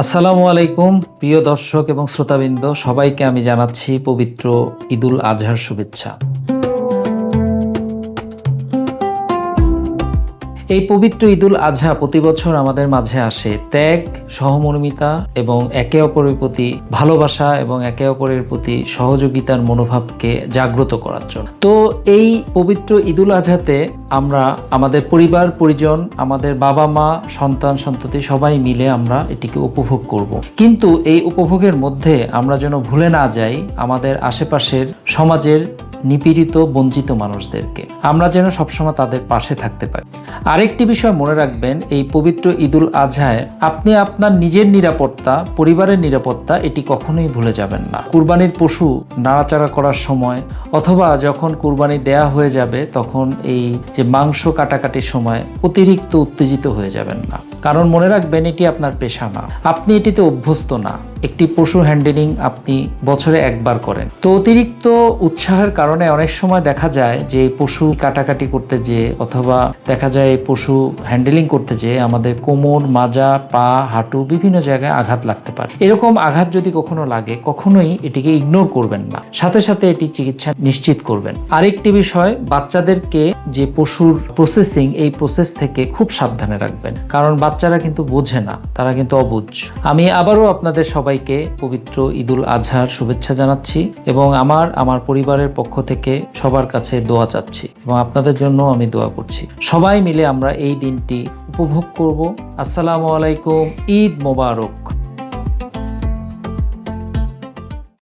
আসসালামু আলাইকুম প্রিয় দর্শক এবং শ্রোতাবৃন্দ, সবাইকে আমি জানাচ্ছি পবিত্র ঈদুল আজহার শুভেচ্ছা। এই পবিত্র ঈদুল আজহা প্রতি বছর আমাদের মাঝে আসে ত্যাগ, সহমর্মিতা এবং একে অপরের প্রতি ভালোবাসা এবং একে অপরের প্রতি সহযোগিতার মনোভাবকে জাগ্রত করার জন্য। তো এই পবিত্র ঈদুল আজহাতে আমরা আমাদের পরিবার পরিজন, আমাদের বাবা মা, সন্তান সন্ততি সবাই মিলে আমরা এটিকে উপভোগ করব। কিন্তু এই উপভোগের মধ্যে আমরা যেন ভুলে না যাই আমাদের আশেপাশের সমাজের নিপীড়িত বঞ্চিত মানুষদেরকে। আমরা যেন সবসময় তাদের পাশে থাকতে পারি। আরেকটি বিষয় মনে রাখবেন, এই পবিত্র ঈদুল আজহায় আপনি আপনার নিজের নিরাপত্তা, পরিবারের নিরাপত্তা এটি কখনোই ভুলে যাবেন না। কুরবানির পশু নাড়াচাড়া করার সময় অথবা যখন কুরবানি দেয়া হয়ে যাবে তখন এই যে মাংস কাটাকাটির সময় অতিরিক্ত উত্তেজিত হয়ে যাবেন না। কারণ মনে রাখবেন, এটি আপনার পেশা না, আপনি এটিতে অভ্যস্ত না। একটি পশু হ্যান্ডেলিং আপনি বছরে একবার করেন। তো অতিরিক্ত উৎসাহের কারণে অনেক সময় দেখা যায় যে পশু কাটাকাটি করতে যেয়ে অথবা দেখা যায় এই পশু হ্যান্ডেলিং করতে যেয়ে আমাদের কোমর, মাজা, পা, হাঁটু বিভিন্ন জায়গায় আঘাত লাগতে পারে। এরকম আঘাত যদি কখনো লাগে, কখনোই এটিকে ইগনোর করবেন না, সাথে সাথে এটি চিকিৎসা নিশ্চিত করবেন। আরেকটি বিষয়, বাচ্চাদেরকে যে পশুর প্রসেসিং, এই প্রসেস থেকে খুব সাবধানে রাখবেন, কারণ বাচ্চারা কিন্তু বোঝে না, তারা কিন্তু অবুঝ। আমি আবারও আপনাদের সবাইকে পবিত্র ঈদুল আজহার শুভেচ্ছা জানাচ্ছি এবং আমার পরিবারের পক্ষ থেকে সবার কাছে দোয়া চাচ্ছি এবং আপনাদের জন্য আমি দোয়া করছি। সবাই মিলে আমরা এই দিনটি উপভোগ করব। আসসালামু আলাইকুম, ঈদ মোবারক।